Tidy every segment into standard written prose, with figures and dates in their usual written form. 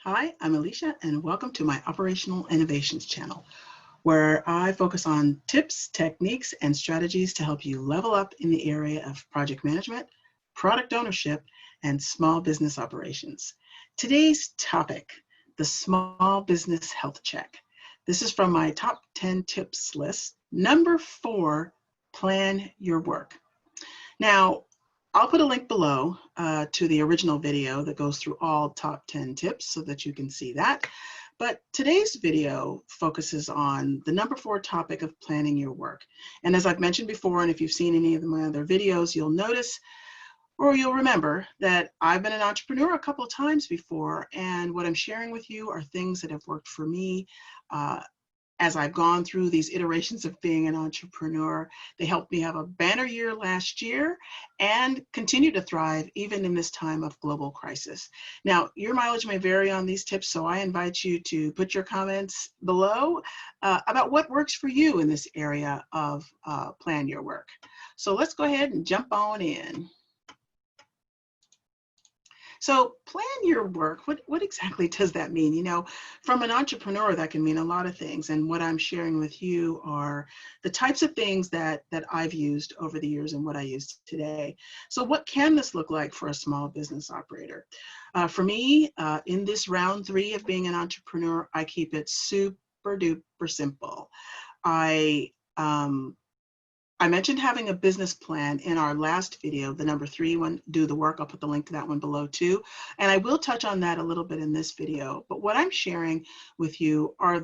Hi, I'm Alicia, and welcome to my Operational Innovations channel, where I focus on tips, techniques, and strategies to help you level up in the area of project management, product ownership, and small business operations. Today's topic, the small business health check. This is from my top 10 tips list. Number 4, plan your work. Now, I'll put a link below to the original video that goes through all top 10 tips so that you can see that. But today's video focuses on the number 4 topic of planning your work. And as I've mentioned before, and if you've seen any of my other videos, you'll notice or you'll remember that I've been an entrepreneur a couple of times before, and what I'm sharing with you are things that have worked for me as I've gone through these iterations of being an entrepreneur. They helped me have a banner year last year and continue to thrive even in this time of global crisis. Now, your mileage may vary on these tips, so I invite you to put your comments below about what works for you in this area of plan your work. So let's go ahead and jump on in. So plan your work, what exactly does that mean? You know, from an entrepreneur, that can mean a lot of things. And what I'm sharing with you are the types of things that I've used over the years and what I use today. So what can this look like for a small business operator? For me, in this round 3 of being an entrepreneur, I keep it super duper simple. I mentioned having a business plan in our last video, the number 3 one, do the work. I'll put the link to that one below too. And I will touch on that a little bit in this video. But what I'm sharing with you are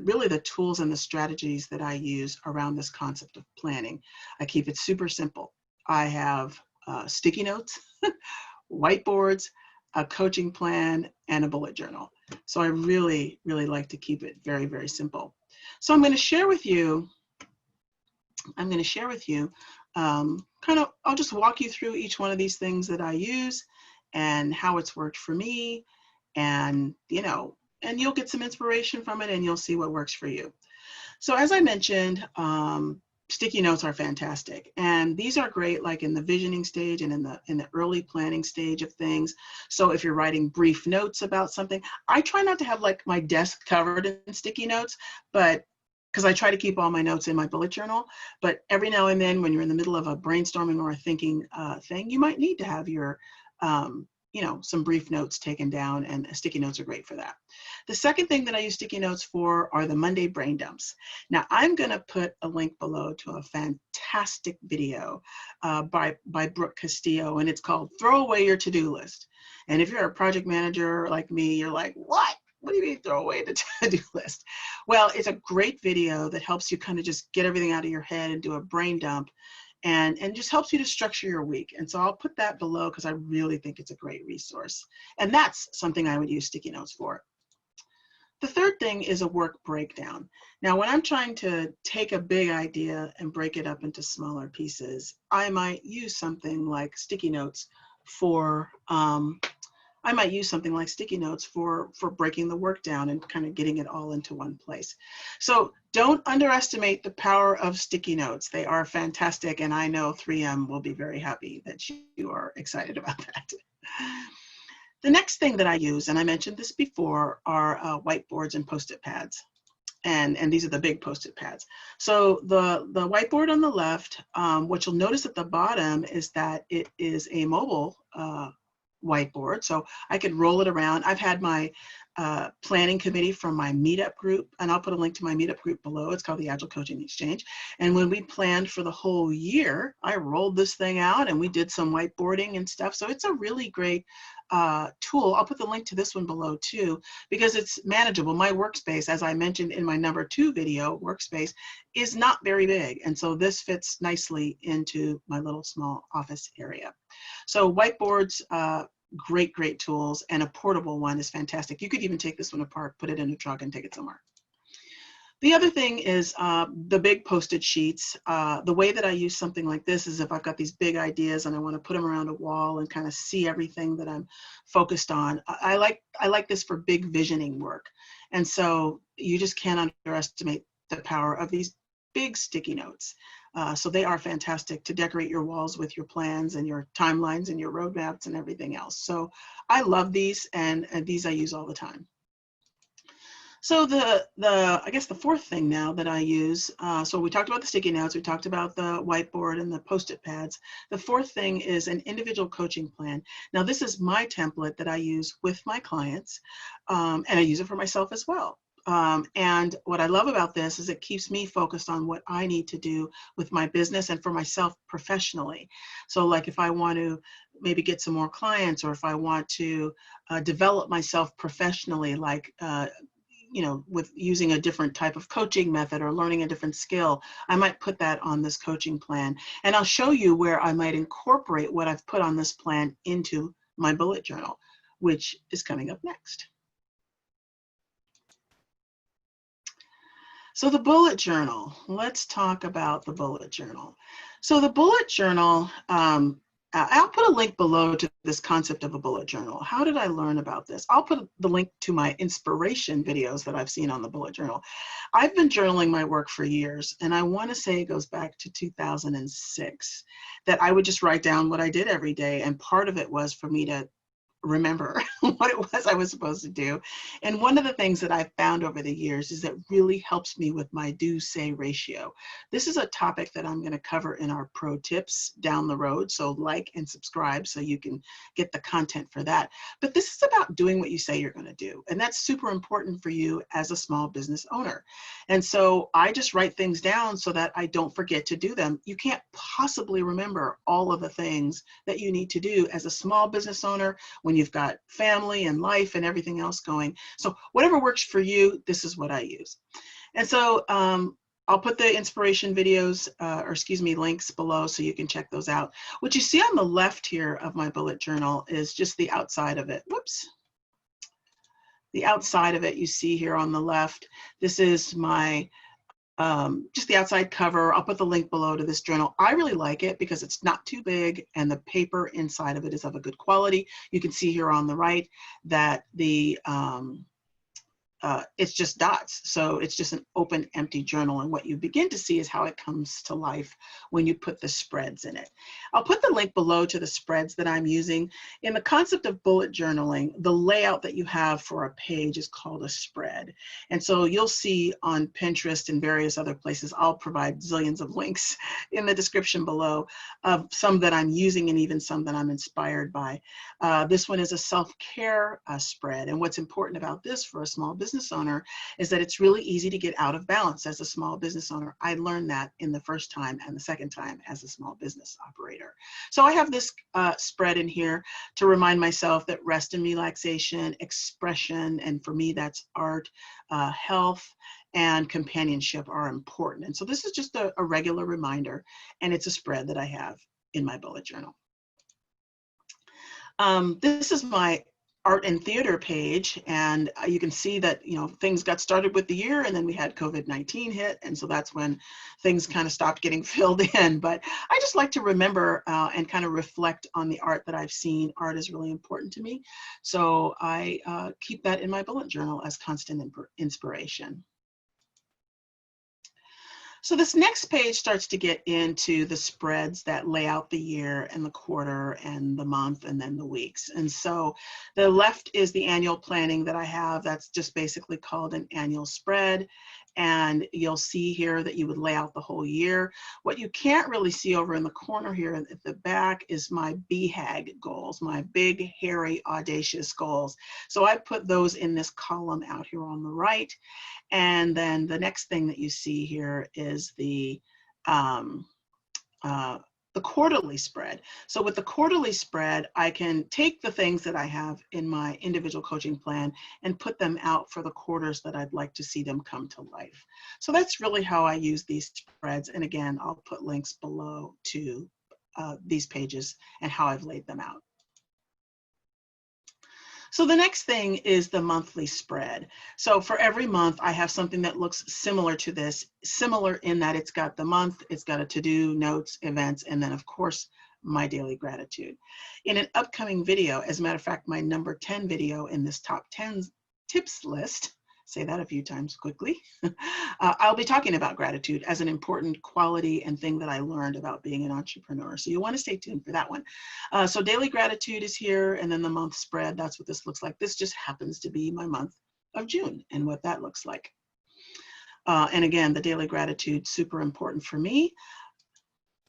really the tools and the strategies that I use around this concept of planning. I keep it super simple. I have sticky notes, whiteboards, a coaching plan, and a bullet journal. So I really, really like to keep it very, very simple. So I'm going to share with you I'll just walk you through each one of these things that I use and how it's worked for me, and and you'll get some inspiration from it and you'll see what works for you. So as I mentioned, sticky notes are fantastic, and these are great like in the visioning stage and in the early planning stage of things. So if you're writing brief notes about something, I try not to have like my desk covered in sticky notes, but because I try to keep all my notes in my bullet journal, but every now and then when you're in the middle of a brainstorming or a thinking thing, you might need to have your, some brief notes taken down, and sticky notes are great for that. The second thing that I use sticky notes for are the Monday brain dumps. Now I'm gonna put a link below to a fantastic video by Brooke Castillo, and it's called Throw Away Your To-Do List. And if you're a project manager like me, you're like, what? What do you mean throw away the to-do list? Well, it's a great video that helps you kind of just get everything out of your head and do a brain dump, and just helps you to structure your week. And so I'll put that below because I really think it's a great resource. And that's something I would use sticky notes for. The third thing is a work breakdown. Now, when I'm trying to take a big idea and break it up into smaller pieces, I might use something like sticky notes for breaking the work down and kind of getting it all into one place. So don't underestimate the power of sticky notes. They are fantastic, and I know 3M will be very happy that you are excited about that. The next thing that I use, and I mentioned this before, are whiteboards and Post-it pads. And these are the big Post-it pads. So the whiteboard on the left, what you'll notice at the bottom is that it is a mobile whiteboard, so I could roll it around. I've had my planning committee from my meetup group, and I'll put a link to my meetup group below. It's called the Agile Coaching Exchange. And when we planned for the whole year, I rolled this thing out and we did some whiteboarding and stuff. So it's a really great tool. I'll put the link to this one below too, because it's manageable. My workspace, as I mentioned in my number 2 video, workspace is not very big. And so this fits nicely into my little small office area. So whiteboards, great tools, and a portable one is fantastic. You could even take this one apart, put it in a truck, and take it somewhere. The other thing is the big Post-it sheets. The way that I use something like this is if I've got these big ideas and I want to put them around a wall and kind of see everything that I'm focused on. I like this for big visioning work. And so you just can't underestimate the power of these big sticky notes. So they are fantastic to decorate your walls with your plans and your timelines and your roadmaps and everything else. So I love these, and these I use all the time. So I guess the fourth thing now that I use, so we talked about the sticky notes, we talked about the whiteboard and the Post-it pads. The fourth thing is an individual coaching plan. Now this is my template that I use with my clients, and I use it for myself as well. And what I love about this is it keeps me focused on what I need to do with my business and for myself professionally. So like if I want to maybe get some more clients, or if I want to develop myself professionally, like you know, with using a different type of coaching method or learning a different skill, I might put that on this coaching plan. And I'll show you where I might incorporate what I've put on this plan into my bullet journal, which is coming up next. So the bullet journal, let's talk about the bullet journal. So the bullet journal, I'll put a link below to this concept of a bullet journal. How did I learn about this? I'll put the link to my inspiration videos that I've seen on the bullet journal. I've been journaling my work for years, and I want to say it goes back to 2006, that I would just write down what I did every day, and part of it was for me to remember what it was I was supposed to do. And one of the things that I've found over the years is that really helps me with my do-say ratio. This is a topic that I'm going to cover in our pro tips down the road. So like and subscribe so you can get the content for that. But this is about doing what you say you're going to do. And that's super important for you as a small business owner. And so I just write things down so that I don't forget to do them. You can't possibly remember all of the things that you need to do as a small business owner when you've got family and life and everything else going. So whatever works for you, this is what I use. And so I'll put the inspiration videos, links below so you can check those out. What you see on the left here of my bullet journal is just the outside of it. Whoops. The outside of it you see here on the left. This is my just the outside cover. I'll put the link below to this journal. I really like it because it's not too big and the paper inside of it is of a good quality. You can see here on the right that the it's just dots. So it's just an open, empty journal. And what you begin to see is how it comes to life when you put the spreads in it. I'll put the link below to the spreads that I'm using. In the concept of bullet journaling, the layout that you have for a page is called a spread. And so you'll see on Pinterest and various other places, I'll provide zillions of links in the description below of some that I'm using and even some that I'm inspired by. This one is a self-care spread. And what's important about this for a small business owner is that it's really easy to get out of balance as a small business owner. I learned that in the first time and the second time as a small business operator. So I have this spread in here to remind myself that rest and relaxation, expression, and for me that's art, health, and companionship are important. And so this is just a regular reminder, and it's a spread that I have in my bullet journal. This is my art and theater page, and you can see that, you know, things got started with the year and then we had COVID-19 hit, and so that's when things kind of stopped getting filled in. But I just like to remember and kind of reflect on the art that I've seen. Art is really important to me, so I keep that in my bullet journal as constant inspiration. So this next page starts to get into the spreads that lay out the year and the quarter and the month and then the weeks. And so the left is the annual planning that I have. That's just basically called an annual spread. And you'll see here that you would lay out the whole year. What you can't really see over in the corner here at the back is my BHAG goals, my big, hairy, audacious goals. So I put those in this column out here on the right. And then the next thing that you see here is the quarterly spread. So with the quarterly spread, I can take the things that I have in my individual coaching plan and put them out for the quarters that I'd like to see them come to life. So that's really how I use these spreads. And again, I'll put links below to these pages and how I've laid them out. So the next thing is the monthly spread. So for every month, I have something that looks similar to this, similar in that it's got the month, it's got a to-do, notes, events, and then of course, my daily gratitude. In an upcoming video, as a matter of fact, my number 10 video in this top 10 tips list, say that a few times quickly. I'll be talking about gratitude as an important quality and thing that I learned about being an entrepreneur. So you'll want to stay tuned for that one. So daily gratitude is here, and then the month spread, that's what this looks like. This just happens to be my month of June and what that looks like. And again, the daily gratitude, super important for me.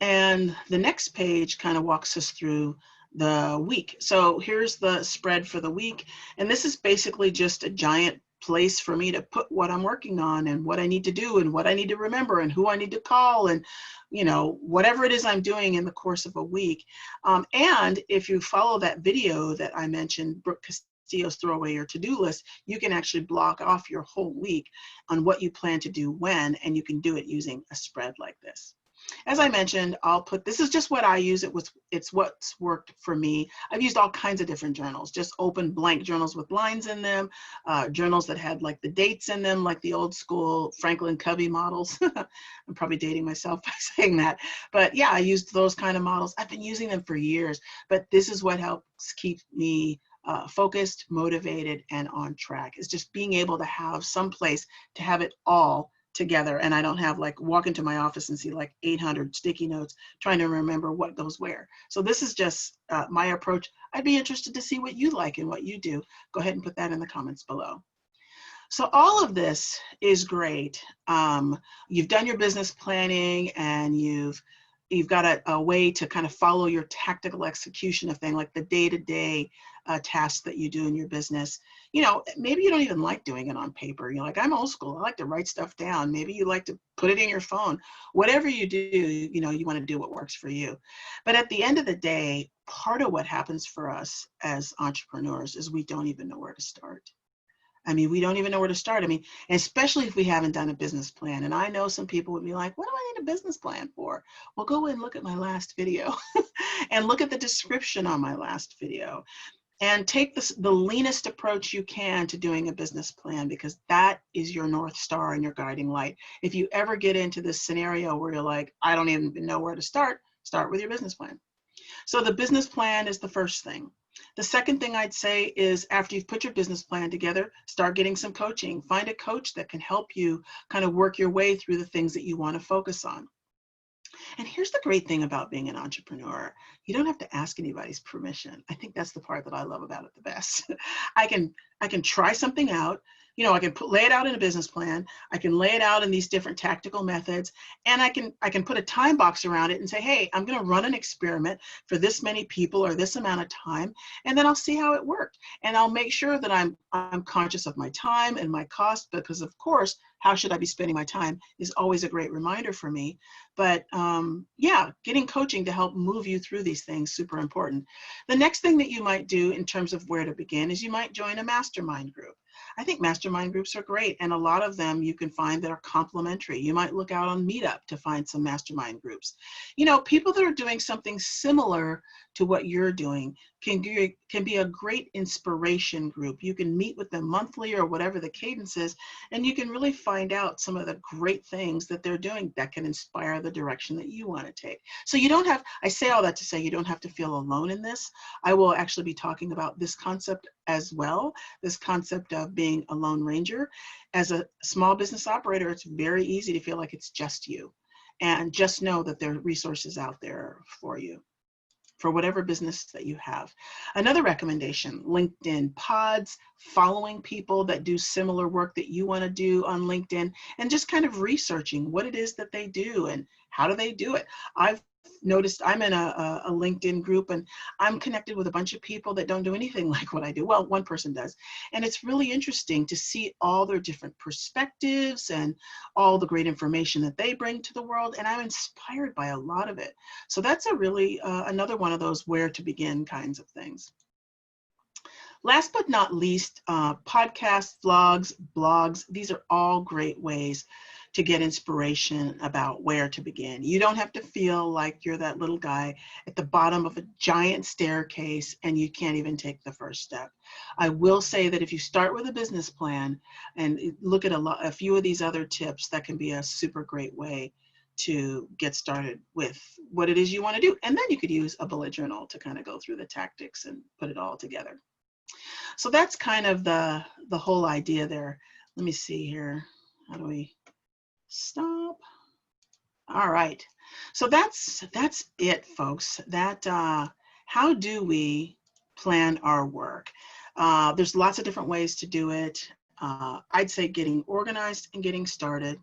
And the next page kind of walks us through the week. So here's the spread for the week. And this is basically just a giant place for me to put what I'm working on and what I need to do and what I need to remember and who I need to call and, you know, whatever it is I'm doing in the course of a week. And if you follow that video that I mentioned, Brooke Castillo's Throw Away Your To-Do List, you can actually block off your whole week on what you plan to do when, and you can do it using a spread like this. As I mentioned, I'll put, this is just what I use. It's what's worked for me. I've used all kinds of different journals, just open blank journals with lines in them, journals that had like the dates in them, like the old school Franklin Covey models. I'm probably dating myself by saying that. But yeah, I used those kind of models. I've been using them for years, but this is what helps keep me focused, motivated, and on track. Is just being able to have some place to have it all together, and I don't have like walk into my office and see like 800 sticky notes trying to remember what goes where. So this is just my approach. I'd be interested to see what you like and what you do. Go ahead and put that in the comments below. So all of this is great. You've done your business planning and you've got a way to kind of follow your tactical execution of things like the day-to-day tasks that you do in your business. You know, maybe you don't even like doing it on paper. You're like, I'm old school. I like to write stuff down. Maybe you like to put it in your phone. Whatever you do, you know, you want to do what works for you. But at the end of the day, part of what happens for us as entrepreneurs is we don't even know where to start. I mean, we don't even know where to start. I mean, especially if we haven't done a business plan. And I know some people would be like, what do I need a business plan for? Well, go and look at my last video and look at the description on my last video and take the leanest approach you can to doing a business plan, because that is your North Star and your guiding light. If you ever get into this scenario where you're like, I don't even know where to start with your business plan. So the business plan is the first thing. The second thing I'd say is after you've put your business plan together, start getting some coaching. Find a coach that can help you kind of work your way through the things that you want to focus on. And here's the great thing about being an entrepreneur. You don't have to ask anybody's permission. I think that's the part that I love about it the best. I can try something out. You know, I can lay it out in a business plan. I can lay it out in these different tactical methods, and I can put a time box around it and say, hey, I'm going to run an experiment for this many people or this amount of time, and then I'll see how it worked. And I'll make sure that I'm conscious of my time and my cost, because of course, how should I be spending my time is always a great reminder for me. But yeah, getting coaching to help move you through these things, super important. The next thing that you might do in terms of where to begin is you might join a mastermind group. I think mastermind groups are great, and a lot of them you can find that are complementary. You might look out on Meetup to find some mastermind groups. You know, people that are doing something similar to what you're doing can be a great inspiration group. You can meet with them monthly or whatever the cadence is, and you can really find out some of the great things that they're doing that can inspire the direction that you want to take. So you don't have, I say all that to say you don't have to feel alone in this. I will actually be talking about this concept as well, this concept of being a lone ranger. As a small business operator, it's very easy to feel like it's just you. And just know that there are resources out there for you, for whatever business that you have. Another recommendation, LinkedIn pods, following people that do similar work that you want to do on LinkedIn, and just kind of researching what it is that they do and how do they do it. I've noticed I'm in a LinkedIn group, and I'm connected with a bunch of people that don't do anything like what I do. Well, one person does. And it's really interesting to see all their different perspectives and all the great information that they bring to the world. And I'm inspired by a lot of it. So that's a really, another one of those where to begin kinds of things. Last but not least, podcasts, vlogs, blogs, these are all great ways to get inspiration about where to begin. You don't have to feel like you're that little guy at the bottom of a giant staircase and you can't even take the first step. I will say that if you start with a business plan and look at a few of these other tips, that can be a super great way to get started with what it is you want to do. And then you could use a bullet journal to kind of go through the tactics and put it all together. So that's kind of the whole idea there. Let me see here. How do we stop? All right. So that's it, folks. How do we plan our work? There's lots of different ways to do it. I'd say getting organized and getting started.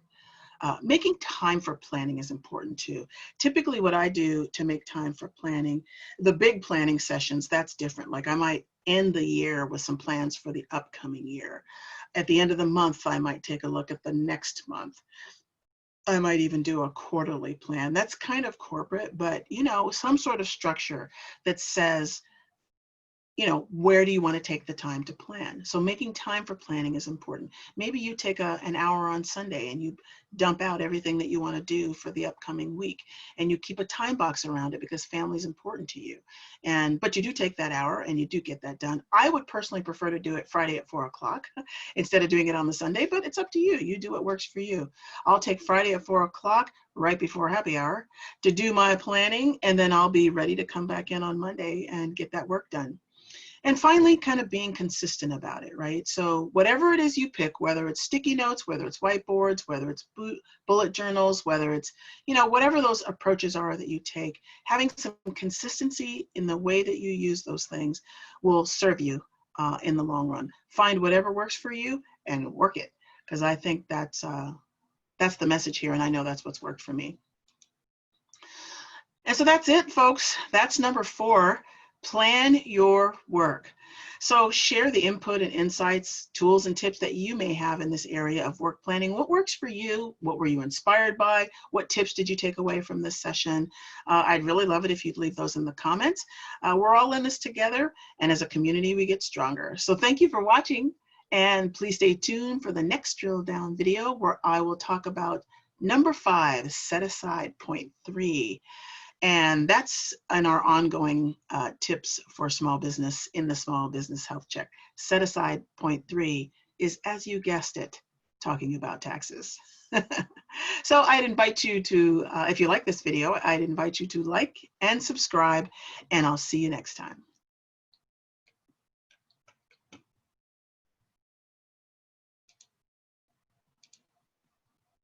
Making time for planning is important too. Typically what I do to make time for planning, the big planning sessions, that's different. Like I might end the year with some plans for the upcoming year. At the end of the month, I might take a look at the next month. I might even do a quarterly plan. That's kind of corporate, but you know, some sort of structure that says, you know, where do you want to take the time to plan? So making time for planning is important. Maybe you take an hour on Sunday and you dump out everything that you want to do for the upcoming week, and you keep a time box around it because family is important to you. But you do take that hour and you do get that done. I would personally prefer to do it Friday at 4 o'clock instead of doing it on the Sunday, but it's up to you. You do what works for you. I'll take Friday at 4 o'clock right before happy hour to do my planning, and then I'll be ready to come back in on Monday and get that work done. And finally, kind of being consistent about it, right? So whatever it is you pick, whether it's sticky notes, whether it's whiteboards, whether it's bullet journals, whether it's, you know, whatever those approaches are that you take, having some consistency in the way that you use those things will serve you in the long run. Find whatever works for you and work it, because I think that's the message here, and I know that's what's worked for me. And so that's it, folks. That's number 4. Plan your work. So share the input and insights, tools and tips that you may have in this area of work planning. What works for you? What were you inspired by? What tips did you take away from this session? I'd really love it if you'd leave those in the comments. We're all in this together, and as a community, we get stronger. So thank you for watching, and please stay tuned for the next drill down video where I will talk about number 5, set aside point 3. And that's in our ongoing tips for small business in the Small Business Health Check. Set aside point 3 is, as you guessed it, talking about taxes. So I'd invite you to, if you like this video, I'd invite you to like and subscribe, and I'll see you next time.